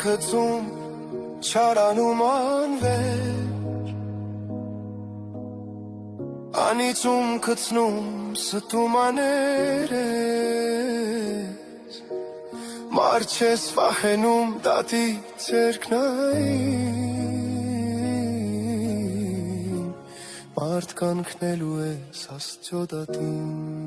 գցում չարանում անվեր անիծում գցնում ստում աներես մարդ չես վախենում դատի ցերկնային մարդ կանքնելու ես աստծո դատին